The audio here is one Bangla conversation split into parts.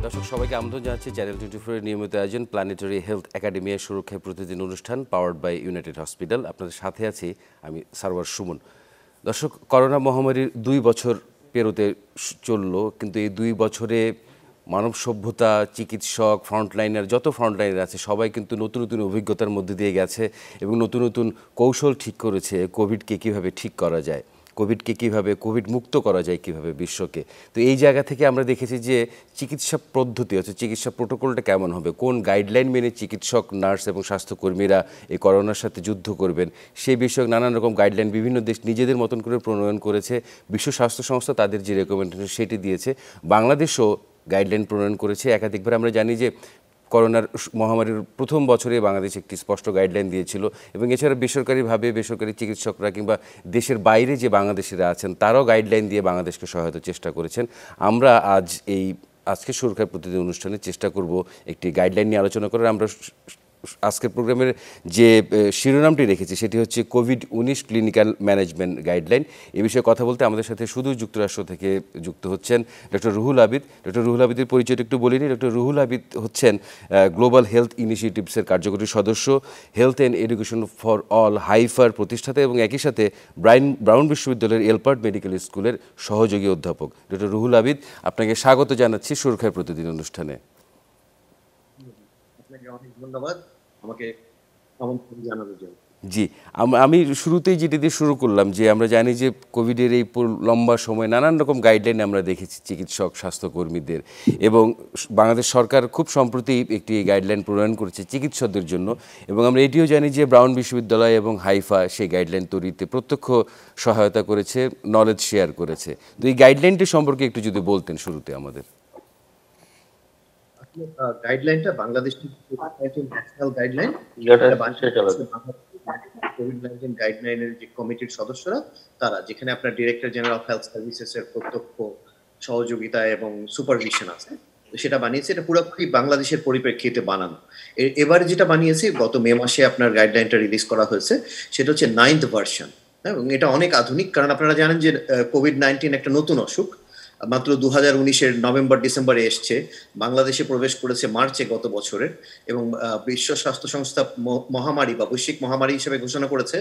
দর্শক সবাইকে আমন্ত্রণ জানাচ্ছি চ্যানেল 24 এর নিয়মিত আয়োজন প্ল্যানেটারি হেলথ একাডেমি এর সুরক্ষায় প্রতিদিন অনুষ্ঠান পাওয়ার্ড বাই ইউনাইটেড হসপিটাল। আপনাদের সাথে আছি আমি সারওয়ার সুমন। দর্শক, করোনা মহামারীর 2 বছর পেরোতে চললো, কিন্তু এই 2 বছরে মানব সভ্যতা, চিকিৎসক, ফ্রন্টলাইনার, যত ফ্রন্টলাইনার আছে সবাই কিন্তু নতুন নতুন অভিজ্ঞতার মধ্যে দিয়ে গেছে এবং নতুন নতুন কৌশল ঠিক করেছে কোভিডকে কীভাবে ঠিক করা যায়, কোভিডকে কীভাবে কোভিড মুক্ত করা যায় কীভাবে বিশ্বকে। তো এই জায়গা থেকে আমরা দেখেছি যে চিকিৎসা পদ্ধতি হচ্ছে চিকিৎসা প্রোটোকলটা কেমন হবে, কোন গাইডলাইন মেনে চিকিৎসক, নার্স এবং স্বাস্থ্যকর্মীরা এই করোনার সাথে যুদ্ধ করবেন, সেই বিষয়ক নানান রকম গাইডলাইন বিভিন্ন দেশ নিজেদের মতন করে প্রণয়ন করেছে। বিশ্ব স্বাস্থ্য সংস্থা তাদের যে রেকমেন্ডেশন সেটি দিয়েছে, বাংলাদেশও গাইডলাইন প্রণয়ন করেছে একাধিকবার। আমরা জানি যে করোনার মহামারীর প্রথম বছরে বাংলাদেশ একটি স্পষ্ট গাইডলাইন দিয়েছিল এবং এছাড়া বেসরকারিভাবে বেসরকারি চিকিৎসকরা কিংবা দেশের বাইরে যে বাংলাদেশিরা আছেন তারাও গাইডলাইন দিয়ে বাংলাদেশকে সহায়তার চেষ্টা করেছেন। আমরা আজকে সুরক্ষার প্রতিদিন অনুষ্ঠানে চেষ্টা করব একটি গাইডলাইন নিয়ে আলোচনা করার। আমরা আজকের প্রোগ্রামের যে শিরোনামটি রেখেছি সেটি হচ্ছে কোভিড-19 ক্লিনিক্যাল ম্যানেজমেন্ট গাইডলাইন। এ বিষয়ে কথা বলতে আমাদের সাথে শুধু যুক্তরাষ্ট্র থেকে যুক্ত হচ্ছেন ডক্টর রুহুল আবিদ। ডক্টর রুহুল আবিদের পরিচয়টা একটু বলিনি। ডক্টর রুহুল আবিদ হচ্ছেন গ্লোবাল হেলথ ইনিশিয়েটিভসের কার্যকরী সদস্য, health and education for all হাইফার প্রতিষ্ঠাতা এবং একই সাথে ব্রাউন বিশ্ববিদ্যালয়ের এলপার্ট মেডিকেল স্কুলের সহযোগী অধ্যাপক। ডক্টর রুহুল আবিদ, আপনাকে স্বাগত জানাচ্ছি সুরক্ষার প্রতিদিন অনুষ্ঠানে। আপনাকে অনেক ধন্যবাদ আমাকে আমন্ত্রণ জানানোর জন্য। জি, আমি শুরুতেই যেটি দিয়ে শুরু করলাম যে আমরা জানি যে কোভিডের এই লম্বা সময় নানান রকম গাইডলাইন আমরা দেখেছি চিকিৎসক, স্বাস্থ্যকর্মীদের, এবং বাংলাদেশ সরকার খুব সম্প্রতি একটি গাইডলাইন প্রণয়ন করেছে চিকিৎসকদের জন্য। এবং আমরা এটিও জানি যে ব্রাউন বিশ্ববিদ্যালয় এবং হাইফা সেই গাইডলাইন তৈরিতে প্রত্যক্ষ সহায়তা করেছে, নলেজ শেয়ার করেছে। তো এই গাইডলাইনটি সম্পর্কে একটু যদি বলতেন শুরুতে আমাদের। গাইডলাইনটা বাংলাদেশের ন্যাশনাল গাইডলাইন, কোভিড-19 গাইডলাইনের যে কমিটির সদস্যরা তারা, যেখানে আপনার director General of Health services এর প্রত্যক্ষ সহযোগিতা এবং সুপারভিশন আছে, তো সেটা বানিয়েছে। এটা পুরোপুরি বাংলাদেশের পরিপ্রেক্ষিতে বানানো। এবারে যেটা বানিয়েছে গত মে মাসে আপনার গাইডলাইনটা রিলিজ করা হয়েছে, সেটা হচ্ছে 9th ভার্সন এবং এটা অনেক আধুনিক। কারণ আপনারা জানেন যে কোভিড-19 একটা নতুন অসুখ, মাত্র 2019-এর নভেম্বর ডিসেম্বরে এসছে, বাংলাদেশে প্রবেশ করেছে মার্চে গত বছরের, এবং বিশ্ব স্বাস্থ্য সংস্থা মহামারী বা বৈশ্বিক মহামারী হিসেবে ঘোষণা করেছে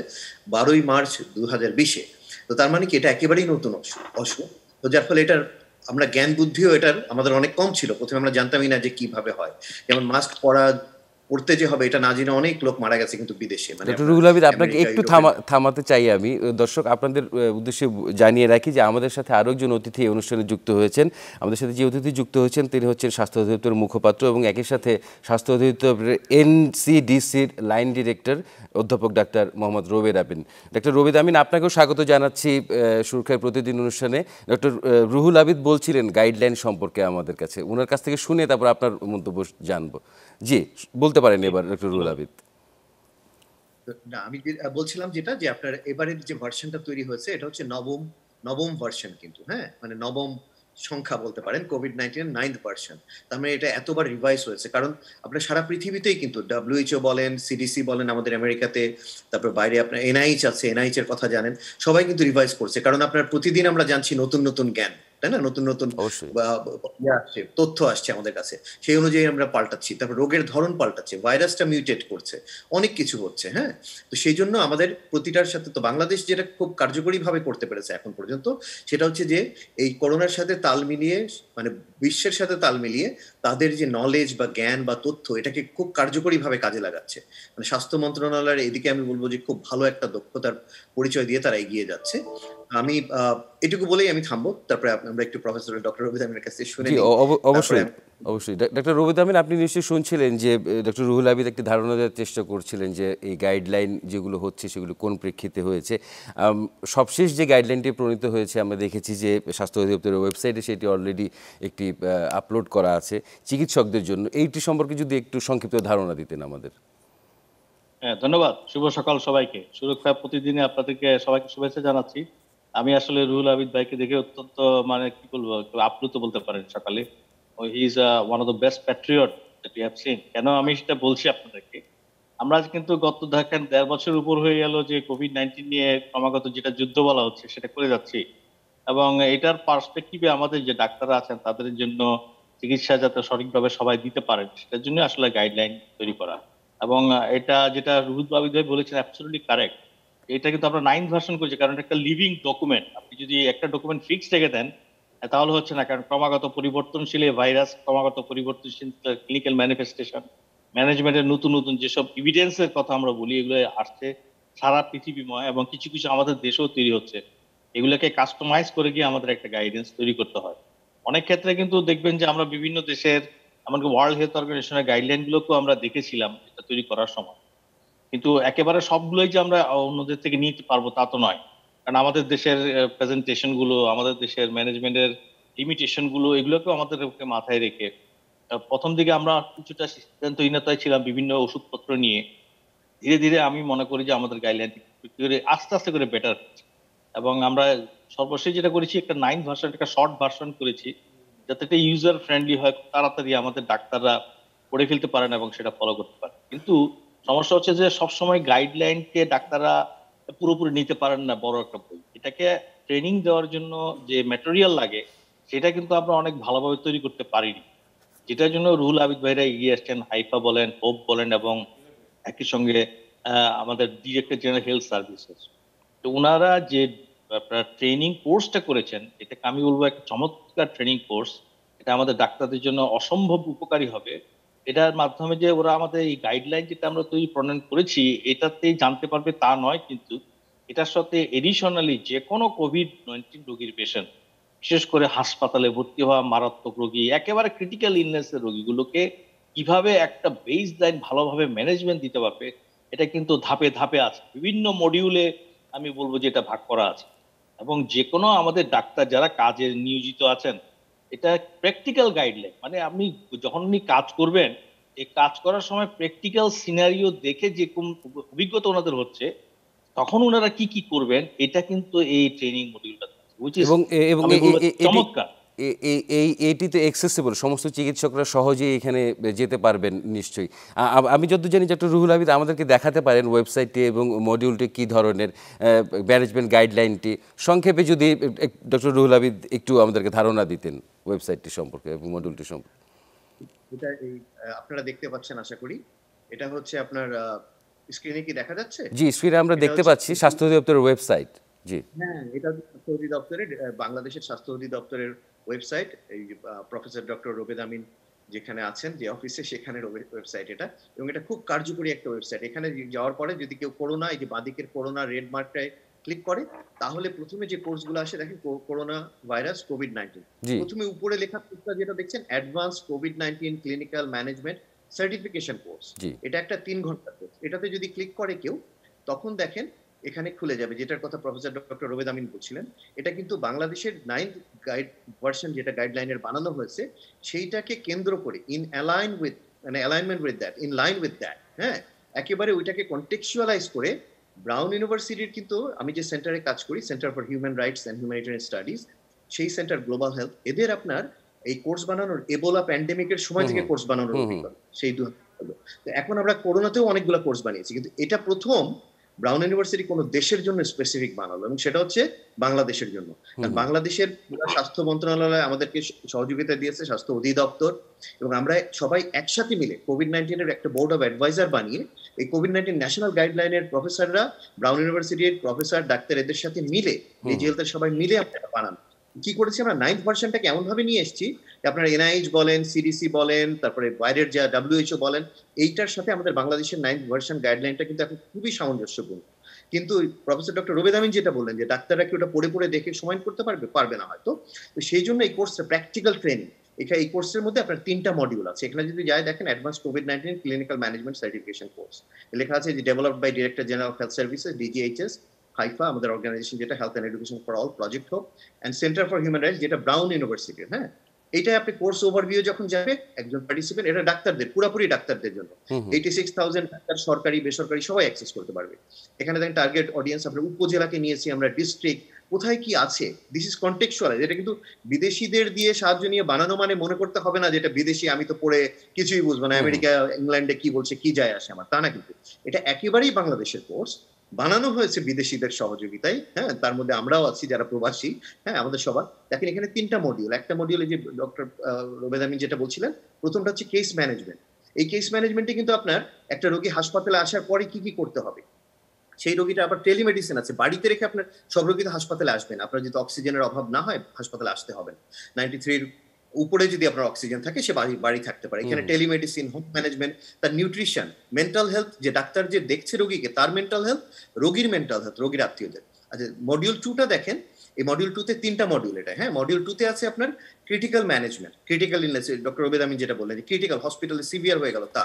12ই মার্চ 2020-এ। তো তার মানে কি এটা একেবারেই নতুন অসুখ। তো যার ফলে এটার আমরা জ্ঞান বুদ্ধিও এটার আমাদের অনেক কম ছিল। প্রথমে আমরা জানতামই না যে কিভাবে হয়, যেমন মাস্ক পড়তে যে হবে এটা না জেনে অনেক লোক মারা গেছে কিন্তু বিদেশে। ডক্টর রুহুল আবিদ, আপনাকে একটু থামাতে চাই আমি। দর্শক, আপনাদের উদ্দেশ্যে জানিয়ে রাখি যে আমাদের সাথে আরও একজন অতিথি এই অনুষ্ঠানে যুক্ত হয়েছেন। আমাদের সাথে যে অতিথি যুক্ত হয়েছেন তিনি হচ্ছেন স্বাস্থ্য অধিদপ্তরের মুখপাত্র এবং একই সাথে স্বাস্থ্য অধিদপ্তরের এনসিডিসির লাইন ডিরেক্টর অধ্যাপক ডাক্তার মোহাম্মদ রোবেদ আমিন। ডক্টর রোবেদ আমিন, আপনাকেও স্বাগত জানাচ্ছি সুরক্ষার প্রতিদিন অনুষ্ঠানে। ডক্টর রুহুল আবিদ বলছিলেন গাইডলাইন সম্পর্কে আমাদের কাছে, ওনার কাছ থেকে শুনে তারপর আপনার মন্তব্য জানবো। জি, বলতে পারেন এবার ডক্টর রুহুল আবিদ। না, আমি বলছিলাম যেটা, যে আপনার এবারের যে ভার্সনটা তৈরি হয়েছে এটা হচ্ছে নবম ভার্সন, কিন্তু হ্যাঁ মানে নবম সংখ্যা বলতে পারেন, কোভিড-19 9th ভার্সন। তার মানে এটা এতবার রিভাইজ হয়েছে কারণ আপনার সারা পৃথিবীতেই কিন্তু WHO বলেন, সিডিসি বলেন আমাদের আমেরিকাতে, তারপর বাইরে আপনার এনআইএইচ আছে, এনআইএইচ এর কথা জানেন, সবাই কিন্তু রিভাইজ করছে। কারণ আপনার প্রতিদিন আমরা জানছি নতুন নতুন জ্ঞান, তাই না, নতুন নতুন তথ্য আসছে আমাদের কাছে, সেই অনুযায়ী আমরা পাল্টাচ্ছি। তারপর রোগের ধরন পাল্টাচ্ছে, ভাইরাসটা মিউটেট করছে, অনেক কিছু হচ্ছে। হ্যাঁ, তো সেই জন্য আমাদের প্রতিটার সাথে, তো বাংলাদেশ যেটা খুব কার্যকরী ভাবে করতে পেরেছে এখন পর্যন্ত, সেটা হচ্ছে যে এই করোনার সাথে তাল মিলিয়ে, মানে বিশ্বের সাথে তাল মিলিয়ে তাদের যে নলেজ বা জ্ঞান বা তথ্য, এটাকে খুব কার্যকরী ভাবে কাজে লাগাচ্ছে। মানে স্বাস্থ্য মন্ত্রণালয়ের এদিকে আমি বলবো যে খুব ভালো একটা দক্ষতার পরিচয় দিয়ে তারা এগিয়ে যাচ্ছে। আমি এটুকু বলেই আমি থামবো, তারপরে আমরা একটু প্রফেসর ডক্টর রোবেদ আমিনের কাছে শুনে নিই। অবশ্যই অবশ্যই ডক্টর রোবেদ আমিন, আপনি নিশ্চয়ই শুনছিলেন যে ডক্টর রুহুল আবিদ একটি ধারণা দেওয়ার চেষ্টা করছিলেন যে এই গাইডলাইন যেগুলো হচ্ছে সেগুলো কোন প্রেক্ষিতে হয়েছে। সবশেষ যে গাইডলাইনটি প্রণীত হয়েছে আমরা দেখেছি যে স্বাস্থ্য অধিদপ্তরের ওয়েবসাইটে সেটি অলরেডি একটি আপলোড করা আছে চিকিৎসকদের জন্য। এইটি সম্পর্কে যদি একটু সংক্ষিপ্ত ধারণা দিতেন আমাদের। হ্যাঁ, ধন্যবাদ। শুভ সকাল সবাইকে। সুরক্ষা প্রতিদিনে আপনাদেরকে সবাইকে শুভেচ্ছা জানাচ্ছি। আমি আসলে রুহুল আবিদ ভাইকে দেখে অত্যন্ত, মানে কি বলবো, আপ্লুত বলতে পারেন সকালে। He is one of the best patriot that you have seen. কেন আমি সেটা বলছি আপনাদেরকে, আমরা কিন্তু গত দেখেন 1.5 বছর উপর হয়ে গেল যে কোভিড-19 নিয়ে ক্রমাগত যেটা যুদ্ধ বলা হচ্ছে সেটা করে যাচ্ছি, এবং এটার পার্সপেক্টিভে আমাদের যে ডাক্তাররা আছেন তাদের জন্য চিকিৎসা যাতে সঠিকভাবে সবাই দিতে পারেন সেটার জন্য আসলে গাইডলাইন তৈরি করা। এবং এটা যেটা রুহুল আবিদ ভাই বলেছেন অ্যাবসলিউটলি কারেক্ট। এটা কিন্তু আমরা 9th ভার্সন করেছি, কারণ একটা লিভিং ডকুমেন্ট। আপনি যদি একটা ডকুমেন্ট ফিক্স রেখে দেন তাহলে হচ্ছে না, কারণ ক্রমাগত পরিবর্তনশীল এই ভাইরাস, ক্রমাগত পরিবর্তনশীল ক্লিনিক্যাল ম্যানিফেস্টেশন, ম্যানেজমেন্টের নতুন নতুন যেসব এভিডেন্সের কথা আমরা বলি এগুলো আসছে সারা পৃথিবীময়, এবং কিছু কিছু আমাদের দেশেও তৈরি হচ্ছে। এগুলোকে কাস্টমাইজ করে গিয়ে আমাদের একটা গাইডেন্স তৈরি করতে হয়। অনেক ক্ষেত্রে কিন্তু দেখবেন যে আমরা বিভিন্ন দেশের, এমনকি ওয়ার্ল্ড হেলথ অর্গানাইজেশনের গাইডলাইন গুলোকেও আমরা দেখেছিলাম এটা তৈরি করার সময়, কিন্তু একেবারে সবগুলোই যে আমরা অন্যদের থেকে নিতে পারবো তা তো নয়। কারণ আমাদের দেশের প্রেজেন্টেশন গুলো, আমাদের দেশের ম্যানেজমেন্টের লিমিটেশন গুলো, এগুলোকেও আমাদেরকে মাথায় রেখে প্রথম দিকে আমরা কিছুটা সিদ্ধান্তহীনতায় ছিলাম বিভিন্ন ওষুধপত্র নিয়ে। ধীরে ধীরে আমি মনে করি যে আমাদের গাইডলাইন আস্তে আস্তে করে বেটার হচ্ছে। এবং আমরা সর্বশেষ যেটা করেছি একটা 9th ভার্সন, একটা শর্ট ভার্সন করেছি, যাতে এটা ইউজার ফ্রেন্ডলি হয়, তাড়াতাড়ি আমাদের ডাক্তাররা পড়ে ফেলতে পারেন এবং সেটা ফলো করতে পারেন। কিন্তু সমস্যা হচ্ছে যে সবসময় গাইডলাইনকে ডাক্তাররা পুরোপুরি নিতে পারেন না। বড় একটা বই, এটাকে ট্রেনিং দেওয়ার জন্য যে ম্যাটেরিয়াল লাগে সেটা কিন্তু আমরা অনেক ভালোভাবে তৈরি করতে পারিনি, যেটার জন্য রুহুল আবিদ ভাইরা এগিয়ে আসছেন, হাইফা বলেন, হোপ বলেন, এবং একই সঙ্গে আমাদের ডিরেক্টর জেনারেল হেলথ সার্ভিসেস। তো ওনারা যে আপনার ট্রেনিং কোর্সটা করেছেন, এটাকে আমি বলবো একটা চমৎকার ট্রেনিং কোর্স। এটা আমাদের ডাক্তারদের জন্য অসম্ভব উপকারী হবে। এটার মাধ্যমে যে ওরা আমাদের এই গাইডলাইন যেটা আমরা তৈরি প্রণয়ন করেছি এটাতেই জানতে পারবে তা নয়, কিন্তু এটার সাথে এডিশনালি যে কোনো কোভিড-19 রোগীর পেশেন্ট, বিশেষ করে হাসপাতালে ভর্তি হওয়া মারাত্মক রোগী, একেবারে ক্রিটিক্যাল ইলনেসের রোগীগুলোকে কিভাবে একটা বেস লাইন ভালোভাবে ম্যানেজমেন্ট দিতে পারবে, এটা কিন্তু ধাপে ধাপে আছে, বিভিন্ন মডিউলে আমি বলবো যে এটা ভাগ করা আছে। এবং যে কোনো আমাদের ডাক্তার যারা কাজে নিয়োজিত আছেন, এটা প্র্যাকটিক্যাল গাইডলাইন, মানে আপনি যখন উনি কাজ করবেন, এই কাজ করার সময় প্র্যাকটিক্যাল সিনারিও দেখে যে কোন অভিজ্ঞতা ওনাদের হচ্ছে, তখন ওনারা কি কি করবেন, এটা কিন্তু এই ট্রেনিং মডিউলটা which is এবং এবং আমি বলবো এটি চমৎকার। এইটি তো অ্যাক্সেসিবল, সমস্ত চিকিৎসকরা সহজেই এখানে যেতে পারবেন নিশ্চয়ই। আমি যতদূর জানি ডক্টর রুহুল আবিদ আমাদেরকে দেখাতে পারেন ওয়েবসাইটটি এবং মডিউলটি কী ধরনের, ম্যানেজমেন্ট গাইডলাইনটি সংক্ষেপে যদি ডক্টর রুহুল আবিদ একটু আমাদেরকে ধারণা দিতেন ওয়েবসাইটটি সম্পর্কে এবং মডিউলটি সম্পর্কে। এটা এই আপনারা দেখতে পাচ্ছেন আশা করি। এটা হচ্ছে আপনার স্ক্রিনে কি দেখা যাচ্ছে? জি, স্ক্রিনে আমরা দেখতে পাচ্ছি স্বাস্থ্য অধিদপ্তরের ওয়েবসাইট। জি হ্যাঁ, এটা স্বাস্থ্য অধিদপ্তরের বাংলাদেশের স্বাস্থ্য অধিদপ্তরের ওয়েবসাইট। এই প্রফেসর ডক্টর রোবেদ আমিন যেখানে আছেন, যে অফিসে, সেখানের ওয়েবসাইট এটা। এবং এটা খুব কার্যকরী একটা ওয়েবসাইট। এখানে যাওয়ার পরে যদি কেউ করোনা, এই যে বাঁদিকের করোনা রেড মার্কটায় ক্লিক করে, তাহলে প্রথমে যে কোর্সগুলো আসে দেখেন করোনা ভাইরাস কোভিড-19। জি প্রথমে উপরে লেখা কোর্সটা যেটা দেখছেন অ্যাডভান্স কোভিড-19 ক্লিনিক্যাল ম্যানেজমেন্ট সার্টিফিকেশন কোর্স। জি এটা একটা 3 ঘন্টার কোর্স। এটাতে যদি ক্লিক করে কেউ, তখন দেখেন এখানে খুলে যাবে, যেটার কথা প্রফেসর ডক্টর রোবেদ আমিন বলছিলেন। এটা কিন্তু বাংলাদেশের 9th গাইড ভার্সন, যেটা গাইডলাইনের বানানো হয়েছে, সেইটাকে কেন্দ্র করে alignment with that, in line with that, হ্যাঁ, একেবারে ওইটাকে কন্টেক্সচুয়ালাইজ করে ব্রাউন ইউনিভার্সিটির, কিন্তু আমি যে সেন্টারে কাজ করি, centre for Human rights and humanitarian studies, সেই সেন্টার গ্লোবাল হেলথ, এদের আপনার এই কোর্স বানানোর, এবোলা প্যান্ডেমিকের সময় থেকে কোর্স বানানোর অভিজ্ঞতা সেই এখন আমরা করোনাতেও অনেকগুলো কোর্স বানিয়েছি, কিন্তু এটা প্রথম ব্রাউন ইউনিভার্সিটি কোনো দেশের জন্য স্পেসিফিক বানালো, এবং সেটা হচ্ছে বাংলাদেশের জন্য। কারণ বাংলাদেশের স্বাস্থ্য মন্ত্রণালয় আমাদেরকে সহযোগিতা দিয়েছে, স্বাস্থ্য অধিদপ্তর, এবং আমরা সবাই একসাথে মিলে কোভিড-19 একটা বোর্ড অফ অ্যাডভাইজার বানিয়ে এই কোভিড-19 ন্যাশনাল গাইডলাইনের প্রফেসররা, ব্রাউন ইউনিভার্সিটির প্রফেসর, ডাক্তার, এদের সাথে মিলে, ডিজি হেলথের সবাই মিলে আমরা বানানো। কি করেছি আমরা, 9th ভার্সনটাকে এমন ভাবে নিয়ে এসেছি, আপনারা এনআইএইচ বলেন, সিডিসি বলেন, তারপরে বাইরের যা WHO বলেন, এইটার সাথে আমাদের বাংলাদেশের 9th ভার্সন গাইডলাইনটা কিন্তু এখন খুবই সামঞ্জস্যপূর্ণ। কিন্তু প্রফেসর ডক্টর রোবেদ আমিন যেটা বললেন, যে ডাক্তাররা কি ওটা পড়ে পড়ে দেখে সময় করতে পারবে না হয়তো। তো সেই জন্য এই কোর্সটা প্র্যাকটিক্যাল ট্রেনিং। এই কোর্সের মধ্যে আপনার 3টা মডিউল আছে। এখানে যদি যাই দেখেন, অ্যাডভান্স কোভিড-19 ক্লিনিক্যাল ম্যানেজমেন্ট সার্টিফিকেশন কোর্স লেখা আছে, যে developed by Director General of Health Services, DGHS, HAEFA আমাদের অর্গানাইজেশন, যেটা health and education for all, Project Hope, and Center for Human Rights, যেটা ব্রাউন ইউনিভার্সিটির। হ্যাঁ, এইটাই আপনি কোর্স ওভারভিউ যখন যাবে, একজন পার্টিসিপেন্ট, এটা ডাক্তারদের, পুরোপুরি ডাক্তারদের জন্য, 86,000 ডাক্তার, সরকারি বেসরকারি সবাই অ্যাক্সেস করতে পারবে। এখানে দেখেন টার্গেট অডিয়েন্স আমরা উপজেলাকে নিয়েছি, আমরা ডিস্ট্রিক্ট, কোথায় কি আছে, দিস ইজ কন্টেক্সচুয়ালাইজ। এটা কিন্তু বিদেশিদের দিয়ে সাহায্য নিয়ে বানানো মানে মনে করতে হবে না যে এটা বিদেশি, আমি তো পড়ে কিছুই বুঝবো না, আমেরিকা ইংল্যান্ডে কি বলছে কি যায় আসে আমার, তা না। কিন্তু এটা একেবারেই বাংলাদেশের কোর্স, বানানো হয়েছে বিদেশিদের সহযোগিতায়, হ্যাঁ, তার মধ্যে আমরাও আছি যারা প্রবাসী, হ্যাঁ, আমাদের সবার। দেখেন এখানে ৩টা মডিউল। একটা মডিউলে যে ডক্টর রোবেদ আমিন যেটা বলছিলেন, প্রথমটা হচ্ছে কেস ম্যানেজমেন্ট। এই কেস ম্যানেজমেন্টে কিন্তু আপনার একটা রোগী হাসপাতালে আসার পরে কি করতে হবে, সেই রোগীটা আবার টেলিমেডিসিন আছে, বাড়িতে রেখে আপনার সব রোগী তো হাসপাতালে আসবেন, আপনার যদি অক্সিজেনের অভাব না হয় হাসপাতালে আসতে হবে না। 93 উপরে যদি আপনার অক্সিজেন থাকে সে বাড়ি থাকতে পারে। এখানে টেলিমেডিসিন, হোম ম্যানেজমেন্ট, তার নিউট্রিশন, মেন্টাল হেলথ, যে ডাক্তার যে দেখছে রোগীকে তার মেন্টাল হেলথ, রোগীর মেন্টাল হেলথ, রোগীর আত্মীয়দের। আচ্ছা, মডিউল 2টা দেখেন, এই মডিউল 2তে 3টা মডিউল এটা, হ্যাঁ। মডিউল 2তে আছে আপনার critical management, critical illness, doctor Robed Amin যেটা বললেন, ক্রিটিক্যাল হসপিটালে সিভিয়ার হয়ে গেল তা।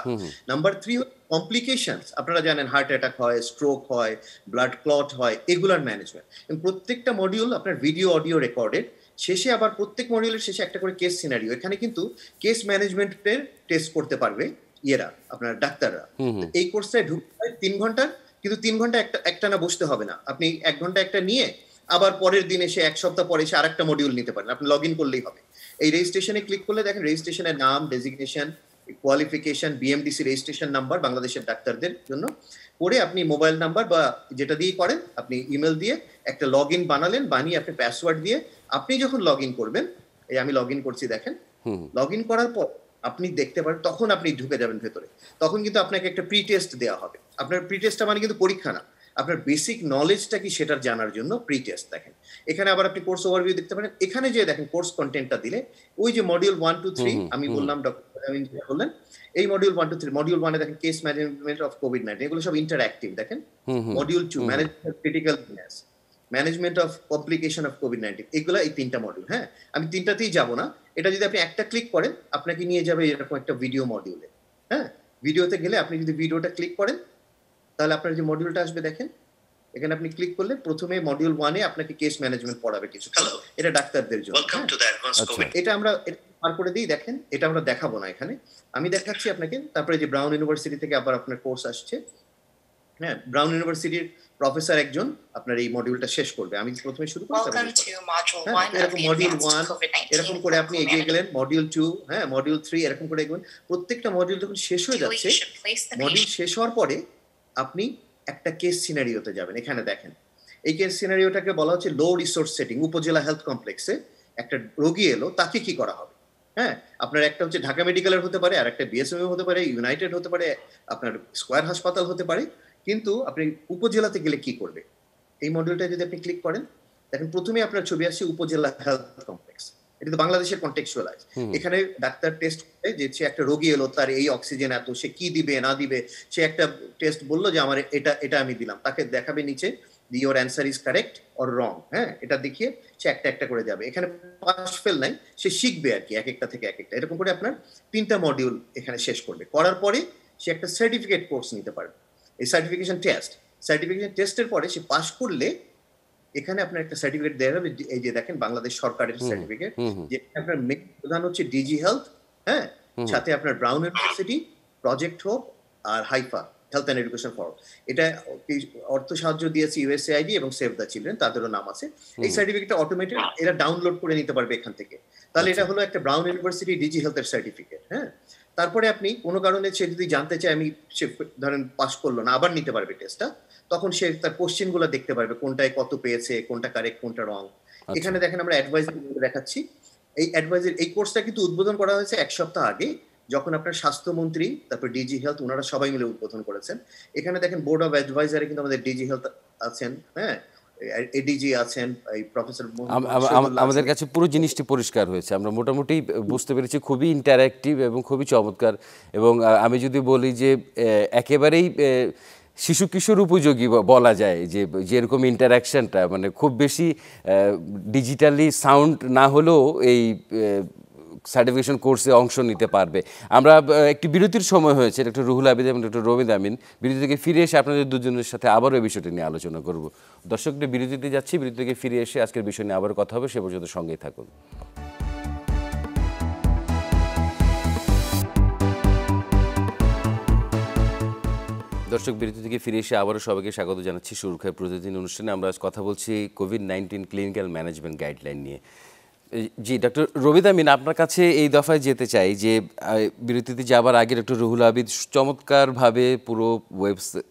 নাম্বার 3 কমপ্লিকেশনস, আপনারা জানেন হার্ট অ্যাটাক হয়, স্ট্রোক হয়, ব্লাড ক্লট হয়, এগুলার ম্যানেজমেন্ট। প্রত্যেকটা মডিউল আপনার ভিডিও অডিও রেকর্ডেড। শেষে আবার প্রত্যেক মডিউলের শেষে একটা করে কেস সিনারিও। এখানে কিন্তু কেস ম্যানেজমেন্টের টেস্ট করতে পারবে ইয়েরা, আপনার ডাক্তাররা। এই কোর্সটায় ঢুকতে হয় 3 ঘন্টার, কিন্তু 3 ঘন্টা একটা না বসতে হবে না। আপনি 1 ঘন্টা একটা নিয়ে আবার পরের দিন এসে 1 সপ্তাহ পরে এসে আরেকটা মডিউল নিতে পারেন। আপনি লগ ইন করলেই হবে। এই রেজিস্ট্রেশনে ক্লিক করলে দেখেন রেজিস্ট্রেশনের নাম, designation, qualification, BMDC registration number বাংলাদেশের ডাক্তারদের জন্য করে আপনি মোবাইল নাম্বার বা যেটা দিয়ে করেন, আপনি ইমেল দিয়ে একটা লগ ইন বানালেন, বানিয়ে আপনি পাসওয়ার্ড দিয়ে আপনি যখন লগ ইন করবেন, এই আমি লগ ইন করছি দেখেন, লগ ইন করার পর আপনি দেখতে পারেন, তখন আপনি ঢুকে যাবেন ভেতরে। তখন কিন্তু আপনাকে একটা প্রি টেস্ট দেওয়া হবে। আপনার প্রি টেস্টটা মানে কিন্তু পরীক্ষা না, আপনার বেসিক নলেজটা কি সেটা জানার জন্য প্রি টেস্ট। দেখেন এখানে আবার আপনি কোর্স ওভারভিউ দেখতে পারেন। এখানে যে দেখেন কোর্স কন্টেন্টটা দিলে ওই যে মডিউল 1 2 3 আমি বললাম, ডক্টর আমিন বললেন, এই মডিউল 1 2 3, মডিউল 1 এ দেখেন কেস ম্যানেজমেন্ট অফ কোভিড-19, এগুলো সব ইন্টারঅ্যাক্টিভ। দেখেন module 2 management of critical illness, management of complication of COVID-19, এগুলো এই 3টা মডিউল। হ্যাঁ, আমি 3টাতেই যাব না। এটা যদি আপনি একটা ক্লিক করেন আপনাকে নিয়ে যাবে এরকম একটা ভিডিও মডিউলে। হ্যাঁ, ভিডিওতে গেলে আপনি যদি ভিডিওটা ক্লিক করেন তাহলে আপনার যে মডিউলটা আসবে দেখেন, এখানে আপনি ক্লিক করলে প্রথমে মডিউল 1 এ আপনাকে কেস ম্যানেজমেন্ট পড়াবে কিছু, এটা ডাক্তারদের জন্য। এটা আমরা পার করে দিই। দেখেন এটা আমরা দেখাবো না এখানে, আমি দেখাচ্ছি আপনাকে। তারপরে যে ব্রাউন ইউনিভার্সিটি থেকে আবার আপনার কোর্স আসছে, হ্যাঁ, ব্রাউন ইউনিভার্সিটির প্রফেসর একজন আপনার এই মডিউলটা শেষ করবে। আমি প্রথমে শুরু করি, এরকম মডিউল 1 এরকম করে আপনি এগিয়ে গেলেন, মডিউল 2, হ্যাঁ, মডিউল 3 এরকম করে এগোবেন। প্রত্যেকটা মডিউল যখন শেষ হয়ে যাচ্ছে, মডিউল শেষ হওয়ার পরে আপনি একটা কেস সিনারিওতে যাবেন। এখানে দেখেন এই কেস সিনারিওটাকে বলা হচ্ছে লো রিসোর্স সেটিং। উপজেলা হেলথ কমপ্লেক্সে একটা রোগী এলো, তাকে কি করা হবে। হ্যাঁ, আপনার একটা হচ্ছে ঢাকা মেডিকেলের হতে পারে, আর একটা বিএসএমএম হতে পারে, ইউনাইটেড হতে পারে, আপনার স্কয়ার হাসপাতাল হতে পারে, কিন্তু আপনি উপজেলাতে গেলে কি করবে। এই মডিউলটা যদি আপনি ক্লিক করেন দেখেন প্রথমে আপনার ছবি আসছে উপজেলা হেলথ কমপ্লেক্স। এটা তো বাংলাদেশের কন্টেক্সচুয়ালাইজ। এখানে ডাক্তার টেস্ট করে যে সে একটা রোগী এলো, তার এই অক্সিজেন এত, সে কি দিবে না দিবে, সে একটা টেস্ট বললো যে আমার এটা আমি দিলাম, তাকে দেখাবে নিচে your answer is correct or wrong. হ্যাঁ, এটা দেখিয়ে সে একটা করে যাবে। এখানে পাস ফেল নাই, সে শিখবে আর কি, এক একটা থেকে এক একটা। এরকম করে আপনার 3টা মডিউল এখানে শেষ করবে। করার পরে সে একটা সার্টিফিকেট কোর্স নিতে পারবে। এই সার্টিফিকেশন টেস্টের পরে সে পাস করলে এখানে আপনার একটা সার্টিফিকেট দেওয়া হবে। এই যে দেখেন বাংলাদেশ সরকারের সার্টিফিকেট, যেটা আপনার মেইন প্রধান হচ্ছে ডিজি হেলথ, হ্যাঁ, সাথে আপনার ব্রাউন ইউনিভার্সিটি, প্রজেক্ট হোপ আর HAEFA health and education for. এটা অর্থ সাহায্য দিয়েছে ইউএসএআইডি এবং সেভ দ্য চিলড্রেন, তাদেরও নাম আছে। এই সার্টিফিকেটটা অটোমেটেড এরা ডাউনলোড করে নিতে পারবে এখান থেকে। তাহলে এটা হলো একটা ব্রাউন ইউনিভার্সিটি ডিজি হেলথের সার্টিফিকেট। হ্যাঁ, তারপরে আপনি কোনো কারণে সে যদি জানতে চায় আমি সে ধরেন পাস করলো না, আবার নিতে পারবে টেস্টটা, তখন সে তার কোশ্চেন গুলো দেখতে পারবে, কোনটায় কত পেয়েছে, কোনটা কারেক্ট কোনটা রং। এখানে দেখেন আমরা অ্যাডভাইজার দেখাচ্ছি। এই অ্যাডভাইজার এই কোর্সটা কিন্তু উদ্বোধন করা হয়েছে 1 সপ্তাহ আগে, যখন আপনার স্বাস্থ্যমন্ত্রী তারপর ডিজি হেলথ ওনারা সবাই মিলে উদ্বোধন করেছেন। এখানে দেখেন বোর্ড অফ অ্যাডভাইজারে কিন্তু আমাদের ডিজি হেলথ আছেন, হ্যাঁ, এডিজি আছেন, এই প্রফেসর। আমাদের কাছে পুরো জিনিসটি পরিষ্কার হয়েছে, আমরা মোটামুটি বুঝতে পেরেছি, খুবই ইন্টারঅ্যাক্টিভ এবং খুবই চমৎকার। এবং আমি যদি বলি যে একেবারেই শিশু কিশোর উপযোগী বলা যায়, যে যেরকম ইন্টারাকশনটা মানে খুব বেশি ডিজিটালি সাউন্ড না হলেও এই সার্টিফিকেশন কোর্সে অংশ নিতে পারবে। আমরা একটি বিরতির সময় হয়েছে, ডক্টর রুহুল আবিদ এবং ডক্টর রোবেদ আমিন। বিরতি থেকে ফিরে এসে আপনাদের দুজনের সাথে আবারও এই বিষয়টি নিয়ে আলোচনা করব। দর্শকদের বিরতিতে যাচ্ছি, বিরতি থেকে ফিরে এসে আজকের বিষয় নিয়ে আবারও কথা হবে। সে পর্যন্ত সঙ্গেই থাকুন। দর্শক, বিরতি থেকে ফিরে এসে আবারও সবাইকে স্বাগত জানাচ্ছি সুরক্ষায় প্রতিদিন অনুষ্ঠানে। আমরা আজ কথা বলছি কোভিড-19 ক্লিনিক্যাল ম্যানেজমেন্ট গাইডলাইন নিয়ে। জি, ডক্টর রবিদ আমিন, আপনার কাছে এই দফায় যেতে চাই যে বিরতিতে যাবার আগে ডক্টর রুহুল আবিদ চমৎকারভাবে পুরো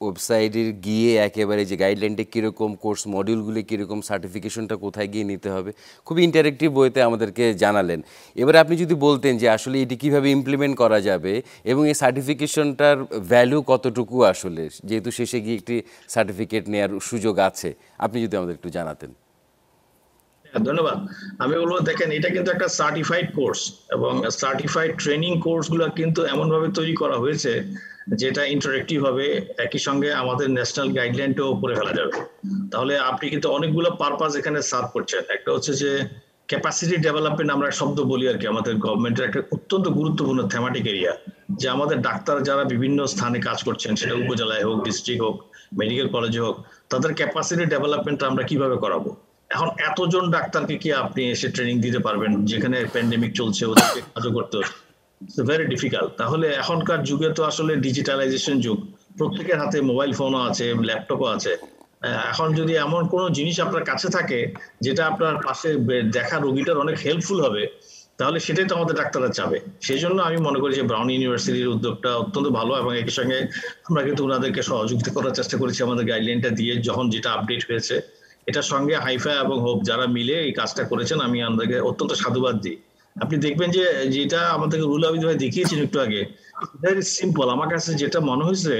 ওয়েবসাইটে গিয়ে একেবারে যে গাইডলাইনটা কীরকম, কোর্স মডিউলগুলি কীরকম, সার্টিফিকেশনটা কোথায় গিয়ে নিতে হবে, খুবই ইন্টারেক্টিভ বইতে আমাদেরকে জানালেন। এবারে আপনি যদি বলতেন যে আসলে এটি কীভাবে ইমপ্লিমেন্ট করা যাবে এবং এই সার্টিফিকেশনটার ভ্যালু কতটুকু আসলে, যেহেতু শেষে গিয়ে একটি সার্টিফিকেট নেওয়ার সুযোগ আছে, আপনি যদি আমাদের একটু জানাতেন। ধন্যবাদ। আমি বলবো, দেখেন, এটা কিন্তু একটা সার্টিফাইড কোর্স এবং সার্টিফাইড ট্রেনিং কোর্সগুলো কিন্তু এমন ভাবে তৈরি করা হয়েছে যেটা ইন্টারেক্টিভ হবে, একই সঙ্গে আমাদের ন্যাশনাল গাইডলাইনটাও উপরে ফেলা যাবে। তাহলে আপনি কিন্তু অনেকগুলো পারপাস এখানে সার্ভ করছেন। একটা হচ্ছে যে ক্যাপাসিটি ডেভেলপমেন্ট, আমরা শব্দ বলি আর কি, আমাদের গভর্নমেন্টের একটা অত্যন্ত গুরুত্বপূর্ণ থ্যামাটিক এরিয়া, যে আমাদের ডাক্তার যারা বিভিন্ন স্থানে কাজ করছেন, সেটা উপজেলায় হোক, ডিস্ট্রিক্ট হোক, মেডিকেল কলেজে হোক, তাদের ক্যাপাসিটি ডেভেলপমেন্ট আমরা কিভাবে করাবো। এখন এতজন ডাক্তারকে কি আপনি এসে ট্রেনিং দিতে পারবেন, যেখানে প্যান্ডেমিক চলছে, ওদেরকে কাজও করতে হচ্ছে, ভেরি ডিফিকাল্ট। তাহলে এখনকার যুগে তো আসলে ডিজিটালাইজেশন যুগ, প্রত্যেকের হাতে মোবাইল ফোনও আছে, ল্যাপটপও আছে। এখন যদি এমন কোনো জিনিস আপনার কাছে থাকে যেটা আপনার পাশে দেখা রোগীটার অনেক হেল্পফুল হবে, তাহলে সেটাই তো আমাদের ডাক্তাররা চাবে। সেই জন্য আমি মনে করি যে ব্রাউন ইউনিভার্সিটির উদ্যোগটা অত্যন্ত ভালো, এবং একই সঙ্গে আমরা কিন্তু ওনাদেরকে সহযোগিতা করার চেষ্টা করেছি আমাদের গাইডলাইনটা দিয়ে, যখন যেটা আপডেট হয়েছে। এটার সঙ্গে হাইফা এবং হোপ যারা মিলে এই কাজটা করেছেন, আমি আমাদেরকে অত্যন্ত সাধুবাদ দিই। আপনি দেখবেন যে যেটা আমাদেরকে রুহুল আবিদ ভাই দেখিয়েছেন একটু আগে, ভেরি সিম্পল। আমার কাছে যেটা মনে হয়েছে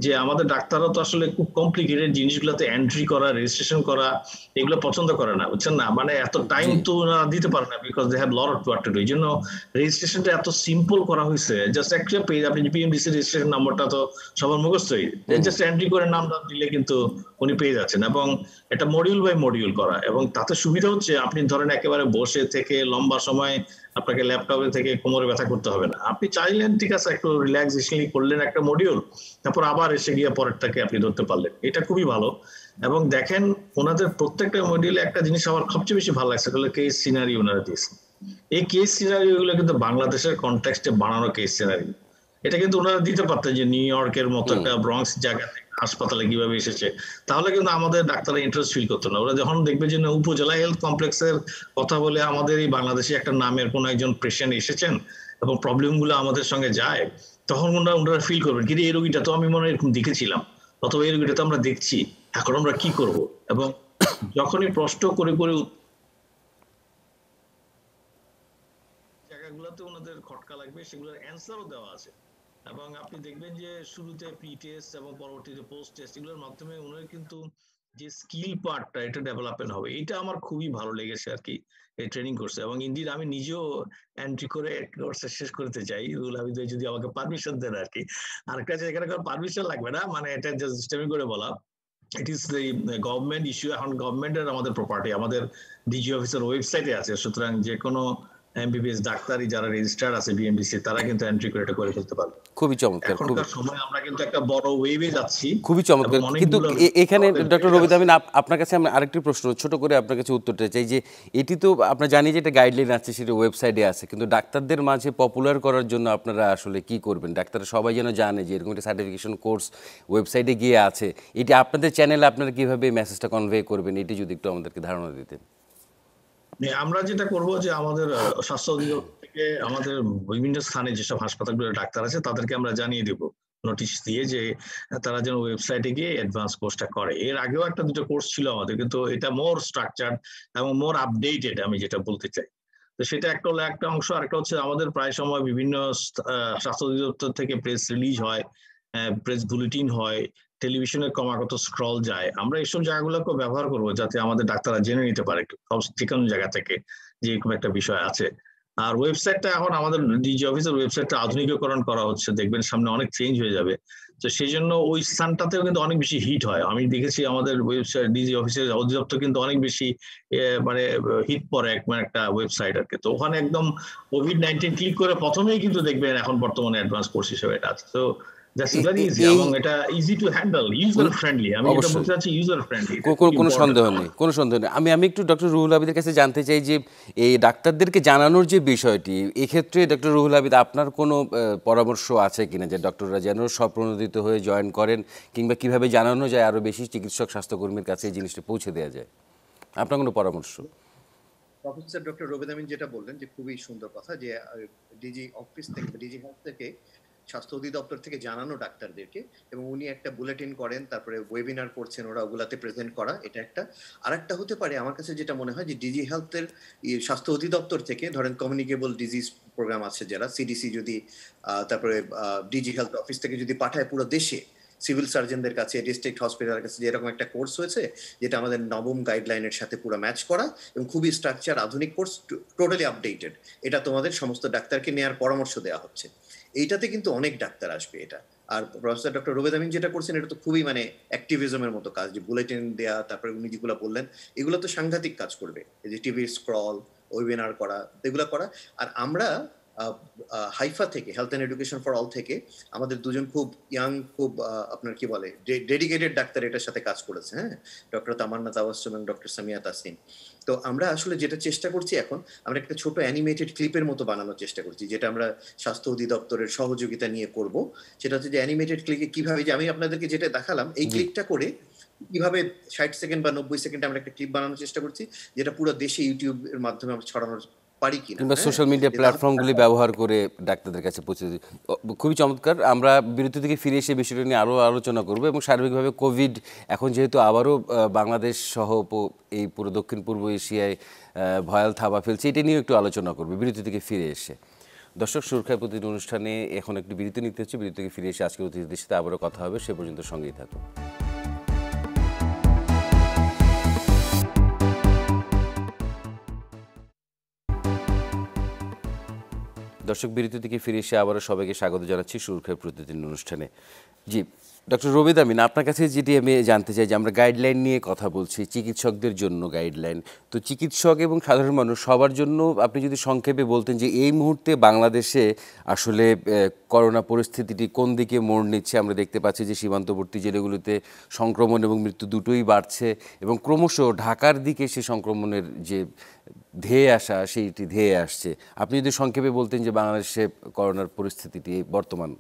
যে আমাদের ডাক্তাররা তো আসলে খুব কমপ্লিকেটেড জিনিসগুলোতে এন্ট্রি করা, রেজিস্ট্রেশন করা, এগুলো পছন্দ করে না, বুঝছেন না, মানে এত টাইম তো ওনারা দিতে পারে না, because they have lot of work to do. এই জন্য রেজিস্ট্রেশনটা এত সিম্পল করা হয়েছে, জাস্ট একটা পেজ, আপনি পিএমডিসি রেজিস্ট্রেশন নাম্বারটা তো সবার মুখস্থই, জাস্ট এন্ট্রি করে নাম দিলে কিন্তু উনি পেয়ে যাচ্ছেন, এবং এটা মডিউল বাই মডিউল করা। এবং তাতে সুবিধা হচ্ছে, আপনি ধরেন একেবারে বসে থেকে লম্বা সময় আপনাকে ল্যাপটপে থেকে কোমরে ব্যথা করতে হবে না। আপনি চাইলেন, ঠিক আছে, একটু রিল্যাক্সেশনলি করলেন একটা মডিউল, তারপর আবার এসে গিয়ে পরেরটাকে আপনি ধরতে পারলেন। এটা খুবই ভালো। এবং দেখেন, ওনাদের প্রত্যেকটা মডিউলে একটা জিনিস আমার সবচেয়ে বেশি ভালো লাগছে, হলো কেস সিনারি ওনারা দিয়েছেন। এই কেস সিনারি গুলো কিন্তু বাংলাদেশের কনটেক্সটে বানানো কেস সিনারি। এটা কিন্তু ওনারা দিতে পারতেন যে নিউ ইয়র্কের মতো একটা ব্রঙ্কস জায়গা থেকে হাসপাতালে কিভাবে এসেছে, তাহলে কিন্তু আমাদের ডাক্তাররা ইন্টারেস্ট ফিল করতো না। ওরা যখন দেখবে যে উপজেলা হেলথ কমপ্লেক্সের কথা বলে আমাদের এই বাংলাদেশে একটা নামের কোন একজন পেশেন্ট এসেছেন এবং প্রবলেম গুলো আমাদের সঙ্গে যায়, তখন ওনারা ফিল করবেন, কিন্তু এই রোগীটা তো আমি মনে হয় এরকম দেখেছিলাম, অথবা এই রোগীটা তো আমরা দেখছি, এখন আমরা কি করব। এবং যখনই প্রশ্ন করে করে জায়গাগুলোতে ওনাদের খটকা লাগবে, সেগুলোর অ্যান্সারও দেওয়া আছে। এবং আপনি দেখবেন যে শুরুতে প্রি টেস্ট এবং পরবর্তীতে পোস্ট টেস্ট, এগুলোর মাধ্যমে ওনার কিন্তু যে স্কিল পার্টটা, এটা ডেভেলপমেন্ট হবে। এটা আমার খুবই ভালো লেগেছে আর কি, এই ট্রেনিং কোর্সে। এবং ইন্ডিড আমি নিজেও এন্ট্রি করে কোর্সে শেষ করতে চাই, রুহুল আবিদ ভাই যদি আমাকে পারমিশন দেন আর কি। আরেকটা যে এখানে কোনো পারমিশন লাগবে না, মানে এটা জাস্ট সিস্টেমে করে বলা, ইট ইজ গভর্নমেন্ট ইস্যু। এখন গভর্নমেন্টের আমাদের প্রপার্টি, আমাদের ডিজি অফিসের ওয়েবসাইটে আছে, সুতরাং যে কোনো এমবিবিএস ডাক্তারই যারা রেজিস্টার্ড আছে বিএমডিসি, তারা কিন্তু এন্ট্রি করে এটা করে ফেলতে পারবে। খুবই চমৎকার, এখনকার সময় আমরা কিন্তু একটা বড় ওয়েভে যাচ্ছি, খুবই চমৎকার। কিন্তু এখানে ডক্টর রবিদ আমিন, আপনার কাছে আমরা আরেকটি প্রশ্ন ছোট করে আপনার কাছে উত্তরটা চাই, যে এটি তো আপনারা জানি যে এটা গাইডলাইন আছে, সেটা ওয়েবসাইটে আছে, কিন্তু ডাক্তারদের মাঝে পপুলার করার জন্য আপনারা আসলে কি করবেন? ডাক্তাররা সবাই যেন জানে যে এরকম একটা সার্টিফিকেশন কোর্স ওয়েবসাইটে গিয়ে আছে, এটি আপনাদের চ্যানেলে আপনারা কিভাবে মেসেজটা কনভে করবেন, এটি যদি একটু আমাদেরকে ধারণা দিতেন। আমরা যেটা করব যে আমাদের স্বাস্থ্য অধিদপ্তর থেকে আমাদের বিভিন্ন স্থানে যেসব হাসপাতালগুলোর ডাক্তার আছে, তাদেরকে আমরা জানিয়ে দেব নোটিশ দিয়ে, যে তারা যেন ওয়েবসাইটে গিয়ে অ্যাডভান্স কোর্সটা করে। এর আগেও একটা দুটো কোর্স ছিল আমাদের, কিন্তু এটা মোর স্ট্রাকচার্ড এবং মোর আপডেটেড, আমি যেটা বলতে চাই। তো সেটা একটা হলো একটা অংশ। আরেকটা হচ্ছে আমাদের প্রায় সময় বিভিন্ন স্বাস্থ্য অধিদপ্তর থেকে প্রেস রিলিজ হয়, প্রেস বুলেটিন হয়, টেলিভিশনে ক্রমাগত স্ক্রল যায়। আমরা এইসব জায়গাগুলোকে ব্যবহার করবো, যাতে আমাদের ডাক্তাররা জেনে নিতে পারে সব ঠিকানো জায়গা থেকে যে এরকম একটা বিষয় আছে। আর ওয়েবসাইটটা, এখন আমাদের ডিজি অফিসের ওয়েবসাইটটা আধুনিকীকরণ করা হচ্ছে, দেখবেন সামনে অনেক চেঞ্জ হয়ে যাবে। তো সেই জন্য ওই স্থানটাতেও কিন্তু অনেক বেশি হিট হয়। আমি দেখেছি আমাদের ওয়েবসাইট ডিজি অফিসের অধিদপ্তর কিন্তু অনেক বেশি মানে হিট পড়ে একটা ওয়েবসাইট আর কি। তো ওখানে একদম কোভিড-19 ক্লিক করে প্রথমেই কিন্তু দেখবেন এখন বর্তমানে অ্যাডভান্স কোর্স হিসেবে এটা আছে। তো দ্যাটস ভেরি ইজি, এবং এটা easy to handle, user friendly. আমি এটা বলতে চাচ্ছি ইউজার ফ্রেন্ডলি, কোনো সন্দেহ নেই, কোনো সন্দেহ নেই। আমি একটু ডক্টর রুহুল আবিদের কাছে জানতে চাই যে এই ডাক্তারদেরকে জানানোর যে বিষয়টি, এক্ষেত্রে ডক্টর রুহুল আবিদ, আপনার কোনো পরামর্শ আছে কিনা যে ডক্টররা যেন স্বপ্রণোদিত হয়ে জয়েন করেন, কিংবা কিভাবে জানানো যায় আরো বেশি চিকিৎসক স্বাস্থ্যকর্মীর কাছে এই জিনিসটা পৌঁছে দেওয়া যায়? আপনার কোনো পরামর্শ? প্রফেসর ডক্টর রবিদ আমিন যেটা বললেন যে খুবই সুন্দর কথা, যে ডিজি অফিস থেকে, ডিজি হেলথ থেকে, স্বাস্থ্য অধিদপ্তর থেকে জানানো ডাক্তারদেরকে, এবং উনি একটা বুলেটিন করেন, তারপরে ওয়েবিনার করছেন, ওরা ওগুলাতে প্রেজেন্ট করা, এটা একটা। আরেকটা হতে পারে আমার কাছে যেটা মনে হয়, যে ডিজি হেলথের স্বাস্থ্য অধিদপ্তর থেকে ধরেন কমিউনিকেবল ডিজিজ প্রোগ্রাম আছে যারা সিডিসি, যদি তারপরে ডিজি হেলথ অফিস থেকে যদি পাঠায় পুরো দেশে সিভিল সার্জনদের কাছে, ডিস্ট্রিক্ট হসপিটালের কাছে, যে এরকম একটা কোর্স হয়েছে যেটা আমাদের নবম গাইডলাইনের সাথে পুরো ম্যাচ করা এবং খুবই স্ট্রাকচার, আধুনিক কোর্স, টোটালি আপডেটেড, এটা তোমাদের সমস্ত ডাক্তারকে নেওয়ার পরামর্শ দেওয়া হচ্ছে। এইটাতে কিন্তু অনেক ডাক্তার আসবে এটা। আর প্রফেসর ডক্টর রুবেদ আমিন যেটা করছেন, এটা তো খুবই মানে অ্যাক্টিভিজমের মতো কাজ, যে বুলেটিন দেয়া, তারপরে উনি যেগুলো বললেন এগুলো তো সাংঘাতিক কাজ করবে, এই যে টিভি স্ক্রল, ওয়েবিনার করা, এগুলো করা। আর আমরা হাইফা থেকে, health and education for all থেকে, আমাদের দুজন খুব ইয়াং, খুব আপনার কি বলে ডেডিকেটেড ডাক্তার এটার সাথে কাজ করেছে, হ্যাঁ, ডক্টর তামান্না তাওয়াসসুম এবং ডক্টর সামিয়া তাসনিম। তো আমরা আসলে যেটা চেষ্টা করছি এখন, আমরা একটা ছোট অ্যানিমেটেড ক্লিপের মতো বানানোর চেষ্টা করছি, যেটা আমরা স্বাস্থ্য অধিদপ্তরের সহযোগিতা নিয়ে করব। সেটা হচ্ছে যে অ্যানিমেটেড ক্লিপে কিভাবে, যে আমি আপনাদেরকে যেটা দেখালাম, এই ক্লিপটা করে কিভাবে 60 সেকেন্ড বা 90 সেকেন্ড আমরা একটা ক্লিপ বানানোর চেষ্টা করছি, যেটা পুরো দেশে ইউটিউবের মাধ্যমে আমরা ছড়ানোর পারি কিনা, কিংবা সোশ্যাল মিডিয়া প্ল্যাটফর্মগুলি ব্যবহার করে ডাক্তারদের কাছে পৌঁছে দিই। খুবই চমৎকার। আমরা বিরতি থেকে ফিরে এসে বিষয়টা নিয়ে আরও আলোচনা করব এবং সার্বিকভাবে কোভিড এখন যেহেতু আবারও বাংলাদেশ সহ এই পুরো দক্ষিণ পূর্ব এশিয়ায় ভয়াল থাবা ফেলছে, এটা নিয়েও একটু আলোচনা করবে বিরতি থেকে ফিরে এসে। দর্শক, সুরক্ষার প্রতিদিন অনুষ্ঠানে এখন একটু বিরতি নিতে হচ্ছে। বিরতি থেকে ফিরে এসে আজকের অতিথিদের সাথে আবারও কথা হবে। সে পর্যন্ত সঙ্গেই থাকুন। দর্শক, বিরতি থেকে ফিরে এসে আবারও সবাইকে স্বাগত জানাচ্ছি সুরক্ষার প্রতিদিন অনুষ্ঠানে। জি, ডক্টর রবিদ আমিন, আপনার কাছে যেটি আমি জানতে চাই, যে আমরা গাইডলাইন নিয়ে কথা বলছি, চিকিৎসকদের জন্য গাইডলাইন, তো চিকিৎসক এবং সাধারণ মানুষ সবার জন্য আপনি যদি সংক্ষেপে বলতেন যে এই মুহূর্তে বাংলাদেশে আসলে করোনা পরিস্থিতিটি কোন দিকে মোড় নিচ্ছে। আমরা দেখতে পাচ্ছি যে সীমান্তবর্তী জেলাগুলোতে সংক্রমণ এবং মৃত্যু দুটোই বাড়ছে এবং ক্রমশ ঢাকার দিকে সেই সংক্রমণের যে ধেয়ে আসা, সেইটি ধেয়ে আসছে। আপনি যদি সংক্ষেপে বলতেন যে বাংলাদেশে করোনার পরিস্থিতিটি বর্তমান।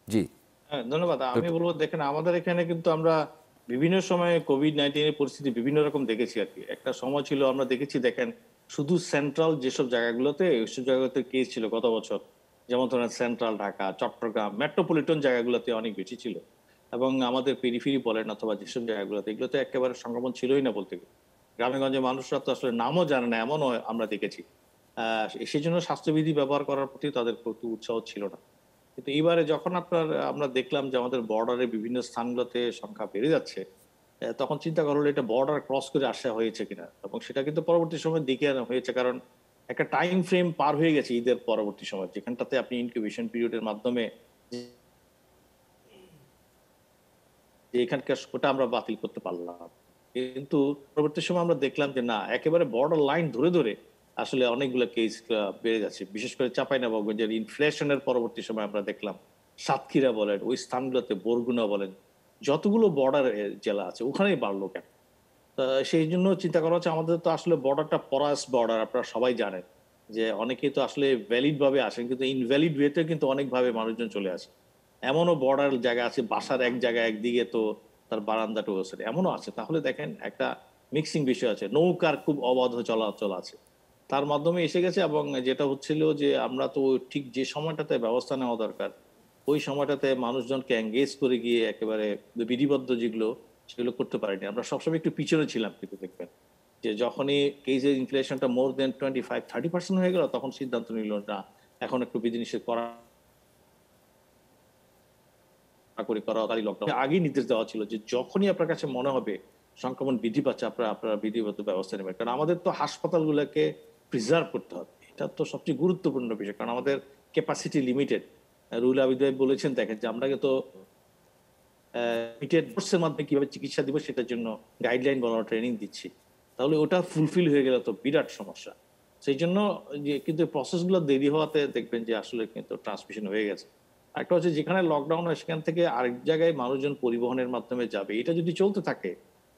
জি, হ্যাঁ, ধন্যবাদ। আমি বলবো, দেখেন, আমাদের এখানে কিন্তু আমরা বিভিন্ন সময়ে কোভিড-19 এর পরিস্থিতি বিভিন্ন রকম দেখেছি আর কি। একটা সময় ছিল আমরা দেখেছি, দেখেন, শুধু সেন্ট্রাল যেসব জায়গাগুলোতে, ওইসব জায়গাতে কেস ছিল গত বছর, যেমন ধরেন সেন্ট্রাল ঢাকা, চট্টগ্রাম, মেট্রোপলিটন জায়গাগুলোতে অনেক বেশি ছিল, এবং আমাদের পেরিফেরি বলেন অথবা যেসব জায়গাগুলোতে, এগুলোতে একেবারে সংক্রমণ ছিলই না বলতে গেলে। গ্রামে গঞ্জে মানুষরা তো আসলে নামও জানে না, এমনও আমরা দেখেছি। সেই জন্য স্বাস্থ্যবিধি ব্যবহার করার প্রতি তাদের প্রতি উৎসাহ ছিল না। কিন্তু এবারে যখন আমরা দেখলাম যে আমাদের বর্ডারে বিভিন্ন স্থানগুলোতে সংখ্যা বেড়ে যাচ্ছে, তখন চিন্তা করা হলো এটা বর্ডার ক্রস করে আসা হয়েছে কিনা, এবং সেটা কিন্তু পরবর্তী সময় দেখে আনা হয়েছে, কারণ একটা টাইম ফ্রেম পার হয়ে গেছে ঈদের পরবর্তী সময়, যেখানটাতে আপনি ইনকিউবেশন পিরিয়ডের মাধ্যমে যে এখানকার ওটা আমরা বাতিল করতে পারলাম। কিন্তু পরবর্তী সময় আমরা দেখলাম যে না, একেবারে বর্ডার লাইন ধরে ধরে আসলে অনেকগুলো কেস বেড়ে যাচ্ছে, বিশেষ করে চাঁপাইনবাবগঞ্জের ইনফ্লেশনের পরবর্তী সময় আমরা দেখলাম সাতক্ষীরা বলেন, ওই স্থানগুলোতে বরগুনা বলেন, যতগুলো বর্ডার জেলা আছে ওখানেই বাড়লো কেন। সেই জন্য চিন্তা করা হচ্ছে, আমাদের তো আসলে বর্ডারটা পরাস বর্ডার, আপনারা সবাই জানেন যে অনেকেই তো আসলে ভ্যালিড ভাবে আসেন, কিন্তু ইনভ্যালিড ওয়েতে কিন্তু অনেকভাবে মানুষজন চলে আসে। এমনও বর্ডার জায়গা আছে, বাসার এক জায়গায় একদিকে তো তার বারান্দাটা আছে, এমনও আছে। তাহলে দেখেন একটা মিক্সিং বিষয় আছে, নৌকার খুব অবাধ চলাচল আছে, তার মাধ্যমে এসে গেছে। এবং যেটা হচ্ছিল যে আমরা তো ঠিক যে সময়টাতে ব্যবস্থা নেওয়া দরকার, ওই সময়টাতে মানুষজনকে এঙ্গেজ করে গিয়ে একেবারে বিধিবদ্ধ যেগুলো, সেগুলো করতে পারিনি। আমরা সবসময় একটু পিছনে ছিলাম, কিন্তু দেখবেন যে যখনই কেসের ইনফ্লেশনটা মোর দেন 25-30% হয়ে গেল, তখন সিদ্ধান্ত নিল না, এখন একটু বিধিনিষেধ করা লকডাউন আগেই নির্দেশ দেওয়া ছিল যে যখনই আপনার কাছে মনে হবে সংক্রমণ বৃদ্ধি পাচ্ছে, আপনারা বিধিবদ্ধ ব্যবস্থা নেবেন। কারণ আমাদের তো হাসপাতালগুলোকে প্রিজার্ভ করতে হবে, এটা তো সবচেয়ে গুরুত্বপূর্ণ বিষয়, কারণ আমাদের ক্যাপাসিটি লিমিটেড। রুহুল আবিদ ভাই বলেছেন, দেখেন যে আমরা তো লিমিটেড কোর্সের মাধ্যমে কিভাবে চিকিৎসা দিব সেটার জন্য গাইডলাইন বানানো ট্রেনিং দিচ্ছি, তাহলে ওটা ফুলফিল হয়ে গেলে তো বিরাট সমস্যা। সেই জন্য যে কিন্তু প্রসেসগুলো দেরি হওয়াতে দেখবেন যে আসলে কিন্তু ট্রান্সমিশন হয়ে গেছে। একটা হচ্ছে, যেখানে লকডাউন হয় সেখান থেকে আরেক জায়গায় মানুষজন পরিবহনের মাধ্যমে যাবে, এটা যদি চলতে থাকে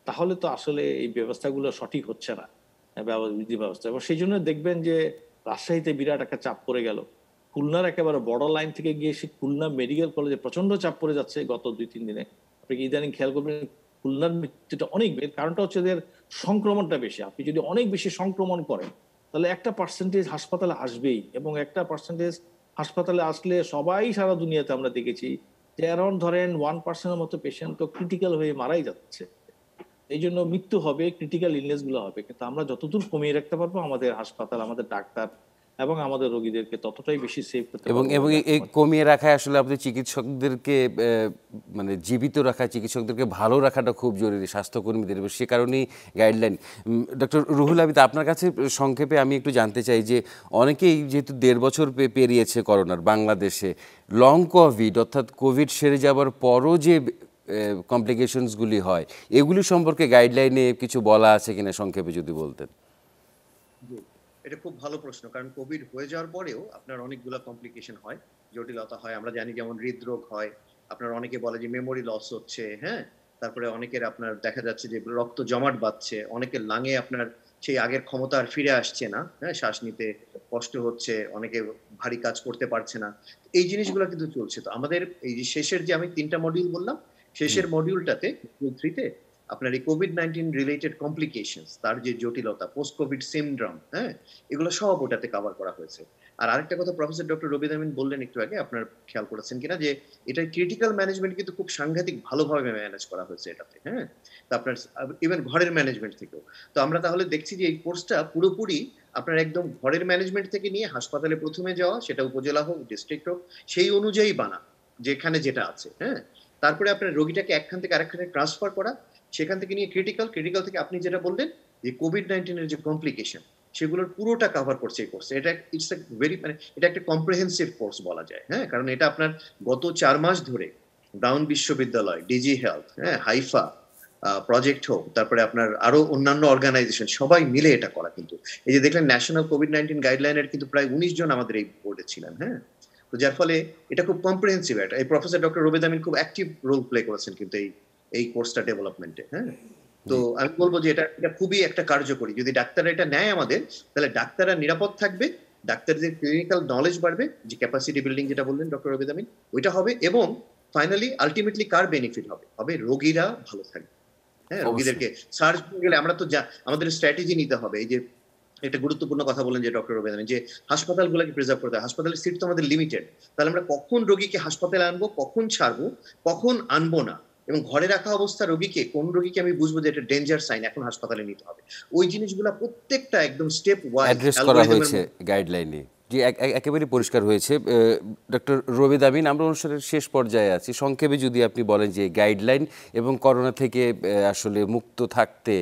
তাহলে তো আসলে এই ব্যবস্থাগুলো সঠিক হচ্ছে না, বিধি ব্যবস্থা। এবং সেই জন্য দেখবেন যে রাজশাহীতে বিরাট একটা চাপ পড়ে গেল, খুলনার একেবারে বর্ডার লাইন থেকে গিয়ে সে খুলনা মেডিকেল কলেজে প্রচন্ড চাপ পড়ে যাচ্ছে গত 2-3 দিনে। আপনি ইদানিং খেয়াল করবেন খুলনার মৃত্যুটা অনেক বেশি। কারণটা হচ্ছে এদের সংক্রমণটা বেশি। আপনি যদি অনেক বেশি সংক্রমণ করেন তাহলে একটা পার্সেন্টেজ হাসপাতালে আসবেই, এবং একটা পার্সেন্টেজ হাসপাতালে আসলে সবাই সারা দুনিয়াতে আমরা দেখেছি যে অ্যারাউন্ড ধরেন 1% মতো পেশেন্ট তো ক্রিটিক্যাল হয়ে মারাই যাচ্ছে। এই জন্য মৃত্যু হবে, ক্রিটিক্যাল ইলনেস গুলো হবে, কিন্তু আমরা যতদূর কমিয়ে রাখতে পারবো আমাদের হাসপাতাল, আমাদের ডাক্তার এবং আমাদের রোগীদেরকে ততটাই বেশি সেভ করতে এবং পারবো এবং বলে এই আমার। কমিয়ে রাখায় আসলে আমাদের চিকিৎসকদেরকে মানে জীবিত রাখা, চিকিৎসকদেরকে ভালো রাখাটা খুব জরুরি স্বাস্থ্যকর্মীদের, এবং সে কারণেই গাইডলাইন। ডক্টর রুহুল আবিদ, আপনার কাছে সংক্ষেপে আমি একটু জানতে চাই যে অনেকেই যেহেতু 1.5 বছর পেরিয়েছে করোনার বাংলাদেশে, লং কোভিড অর্থাৎ কোভিড সেরে যাওয়ার পরও যে কমপ্লিকেশনসগুলি হয়, এগুলি সম্পর্কে গাইডলাইনে কিছু বলা আছে কিনা সংক্ষেপে যদি বলতেন। জি, এটা খুব ভালো প্রশ্ন, কারণ কোভিড হয়ে যাওয়ার পরেও আপনার অনেকগুলো কমপ্লিকেশন হয়, জটিলতা হয়। আমরা জানি যেমন হৃদরোগ হয়, আপনার অনেকে বলে যে মেমোরি লস হচ্ছে, হ্যাঁ, তারপরে অনেকের আপনার দেখা যাচ্ছে যে রক্ত জমাট বাঁধছে, অনেকের লাঙে আপনার সেই আগের ক্ষমতা আর ফিরে আসছে না, হ্যাঁ, শ্বাস নিতে কষ্ট হচ্ছে, অনেকে ভারী কাজ করতে পারছে না। এই জিনিসগুলো কিন্তু চলছে। তো আমাদের এই যে শেষের যে আমি 3টা মডিউল বললাম, শেষের মডিউলটাতে মডিউল 3-তে আপনার এই কোভিড-19 রিলেটেড কমপ্লিকেশনস, তার যে জটিলতা, পোস্ট কোভিড সিনড্রোম, হ্যাঁ, এগুলো সব ওটাতে কভার করা হয়েছে। আর আরেকটা কথা প্রফেসর ডক্টর রবিদ আমিন বললেন একটু আগে, আপনার খেয়াল করেছেন কিনা যে এটা ক্রিটিক্যাল ম্যানেজমেন্ট কিন্তু খুব সাংঘাতিক ভালোভাবে ম্যানেজ করা হয়েছে এটাতে, হ্যাঁ। তো আপনার ইভেন ঘরের ম্যানেজমেন্ট থেকেও। তো আমরা তাহলে দেখছি যে এই কোর্সটা পুরোপুরি আপনার একদম ঘরের ম্যানেজমেন্ট থেকে নিয়ে হাসপাতালে প্রথমে যাওয়া, সেটা উপজেলা হোক, ডিস্ট্রিক্ট হোক, সেই অনুযায়ী বানা, যেখানে যেটা আছে, হ্যাঁ। তারপরে আপনার রোগীটাকে একখান থেকে আরেকখানে ট্রান্সফার করা, সেখান থেকে নিয়ে ক্রিটিক্যাল থেকে আপনি যেটা বললেন যে কোভিড-19 এর যে কমপ্লিকেশন, সেগুলোর পুরোটা কভার করছে এই কোর্স। এটা ইটস এ ভেরি, মানে এটা একটা কম্প্রিহেনসিভ কোর্স বলা যায়, হ্যাঁ, কারণ এটা আপনার গত 4 মাস ধরে ব্রাউন বিশ্ববিদ্যালয়, ডিজি হেলথ, হ্যাঁ, হাইফা, প্রজেক্ট হোক, তারপরে আপনার আরো অন্যান্য অর্গানাইজেশন সবাই মিলে এটা করা। কিন্তু এই যে দেখলেন ন্যাশনাল কোভিড-19 গাইডলাইনের কিন্তু প্রায় 19 জন আমাদের এই বোর্ডে ছিলেন, হ্যাঁ। তো যার ফলে এটা খুব কম্প্রিহেনসিভ। এটা এই প্রফেসর ডক্টর রবিদ আমিন খুব অ্যাক্টিভ রোল প্লে করেছেন কিন্তু এই কোর্সটা ডেভেলপমেন্টে, হ্যাঁ। তো আমি বলবো যে এটা খুবই একটা কার্যকরী। যদি ডাক্তাররা এটা নেয় আমাদের, তাহলে ডাক্তাররা নিরাপদ থাকবে, ডাক্তারদের ক্লিনিক্যাল নলেজ বাড়বে, যে ক্যাপাসিটি বিল্ডিং যেটা বললেন ডক্টর রবিদ আমিন, ওইটা হবে, এবং ফাইনালি আলটিমেটলি কার বেনিফিট হবে? হবে রোগীরা ভালো থাকবে, হ্যাঁ। রোগীদেরকে সার্চ করতে গেলে আমরা তো আমাদের স্ট্র্যাটেজি নিতে হবে। এই যে একটা গুরুত্বপূর্ণ কথা বলেন যে ডক্টর রবিদ আমিন, যে হাসপাতালগুলোকে প্রিজার্ভ করতে হয়। হাসপাতালের সিট তো আমাদের লিমিটেড, তাহলে আমরা কখন রোগীকে হাসপাতালে আনবো, কখন ছাড়বো, কখন আনবো না, এবং ঘরে রাখা অবস্থা রোগীকে, কোন রোগীকে আমি বুঝবো যে এটা ডেঞ্জার সাইন, এখন হাসপাতালে নিতে হবে, ওই জিনিসগুলো প্রত্যেকটা একদম স্টেপ ওয়াইজ অ্যাড্রেস করা হয়েছে গাইডলাইনে। জি, একেবারে পরিষ্কার হয়েছে। ডক্টর রবিদ আমিন, আমরা অনুষ্ঠানের শেষ পর্যায়ে আছি, সংক্ষেপে যদি আপনি বলেন যে গাইডলাইন এবং করোনা থেকে আসলে মুক্ত থাকতে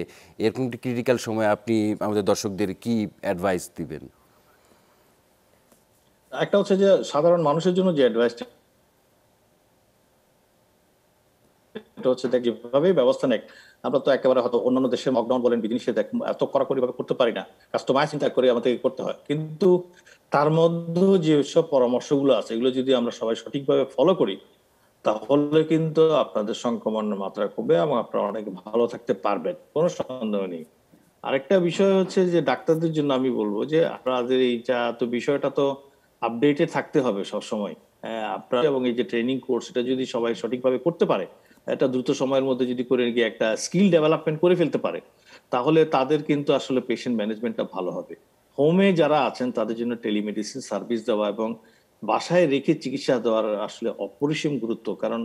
এরকম একটি ক্রিটিক্যাল সময় আপনি আমাদের দর্শকদের কি অ্যাডভাইস দিবেন? একটা হচ্ছে যে সাধারণ মানুষের জন্য যে অ্যাডভাইসটা, এটা হচ্ছে দেখ যেভাবেই ব্যবস্থা নেয়, আমরা তো একেবারে হয়তো অন্যান্য দেশের লকডাউন বলেন, বিধিনিষেধ এত কড়াকড়ি ভাবে করতে পারি না, কাস্টমাইজ চিন্তা করে আমাদেরকে করতে হয়। কিন্তু তার মধ্যে যেসব পরামর্শগুলো আছে, এগুলো যদি আমরা সবাই সঠিকভাবে ফলো করি, তাহলে কিন্তু আপনাদের সংক্রমণের মাত্রা কমবে এবং আপনারা অনেক ভালো থাকতে পারবেন, কোনো সন্দেহ নেই। আরেকটা বিষয় হচ্ছে যে ডাক্তারদের জন্য আমি বলবো যে আপনাদের এইটা তো বিষয়টা তো আপডেটেড থাকতে হবে সবসময়। আপনার এবং এই যে ট্রেনিং কোর্স, এটা যদি সবাই সঠিকভাবে করতে পারে, একটা দ্রুত সময়ের মধ্যে যদি করে গিয়ে একটা স্কিল ডেভেলপমেন্ট করে ফেলতে পারে, তাহলে তাদের কিন্তু আসলে পেশেন্ট ম্যানেজমেন্টটা ভালো হবে। হোমে যারা আছেন তাদের জন্য টেলিমেডিসিন সার্ভিস দেওয়া এবং বাসায় রেখে চিকিৎসা দেওয়ার আসলে অপরিসীম গুরুত্ব। কারণ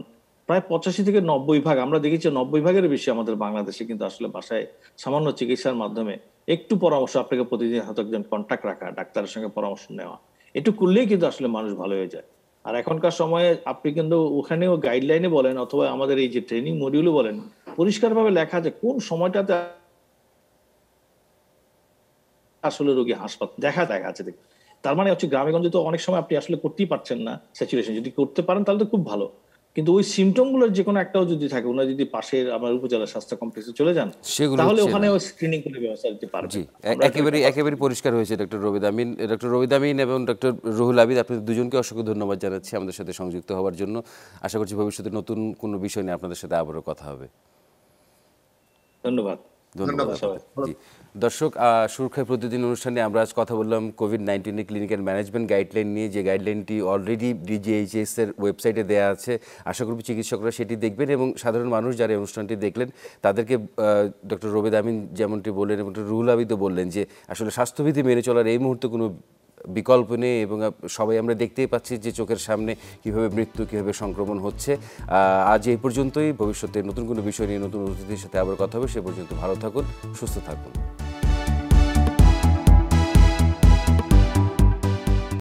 প্রায় 85 থেকে 90 ভাগ, আমরা দেখেছি 90 ভাগের বেশি আমাদের বাংলাদেশে কিন্তু আসলে বাসায় সামান্য চিকিৎসার মাধ্যমে একটু পরামর্শ, আপনাকে প্রতিদিন হয়তো একজন কন্ট্যাক্ট রাখা, ডাক্তারের সঙ্গে পরামর্শ নেওয়া, একটু করলেই কিন্তু আসলে মানুষ ভালো হয়ে যায়। আর এখনকার সময়ে আপনি কিন্তু ওখানেও গাইডলাইনে বলেন অথবা আমাদের এই যে ট্রেনিং মডিউলে বলেন, পরিষ্কারভাবে লেখা আছে কোন সময়টাতে আসলে রোগী হাসপাতাল দেখা আছে। তার মানে হচ্ছে গ্রামে গঞ্জে তো অনেক সময় আপনি আসলে করতেই পারছেন না স্যাচুরেশন, যদি করতে পারেন তাহলে তো খুব ভালো। কিন্তু ওই সিমটম গুলোর যে কোনো একটাও যদি থাকে, ওনারা যদি পাশের আমার উপজেলা স্বাস্থ্য কমপ্লেক্সে চলে যান, তাহলে ওখানেও স্ক্রিনিং করে ব্যবস্থা দিতে পারবে। জি, একেবারে পরিষ্কার হয়েছে ডক্টর রবিদ আমিন। ডক্টর রবিদ আমিন এবং ডক্টর রুহুল আবিদ, আপনাদের দুজনকে অসংখ্য ধন্যবাদ জানাচ্ছি আমাদের সাথে সংযুক্ত হওয়ার জন্য। আশা করছি ভবিষ্যতে নতুন কোনো বিষয় নিয়ে আপনাদের সাথে আবারও কথা হবে। ধন্যবাদ। ধন্যবাদ ধন্যবাদ। জি দর্শক, সুরক্ষায় প্রতিদিন অনুষ্ঠানে আমরা আজ কথা বললাম কোভিড-19 ক্লিনিক্যাল ম্যানেজমেন্ট গাইডলাইন নিয়ে, যে গাইডলাইনটি অলরেডি ডিজিএইচএস এর ওয়েবসাইটে দেওয়া আছে। আশা করব চিকিৎসকরা সেটি দেখবেন এবং সাধারণ মানুষ যারা এই অনুষ্ঠানটি দেখলেন তাদেরকে ডক্টর রোবেদ আমিন যেমনটি বললেন এবং ডক্টর রুহুল আবিদও বললেন যে আসলে স্বাস্থ্যবিধি মেনে চলার এই মুহূর্তে কোনো বিকল্প নেই এবং সবাই আমরা দেখতেই পাচ্ছি যে চোখের সামনে কীভাবে মৃত্যু, কীভাবে সংক্রমণ হচ্ছে। আজ এই পর্যন্তই। ভবিষ্যতে নতুন কোনো বিষয় নিয়ে নতুন অতিথির সাথে আবার কথা হবে। সে পর্যন্ত ভালো থাকুন, সুস্থ থাকুন।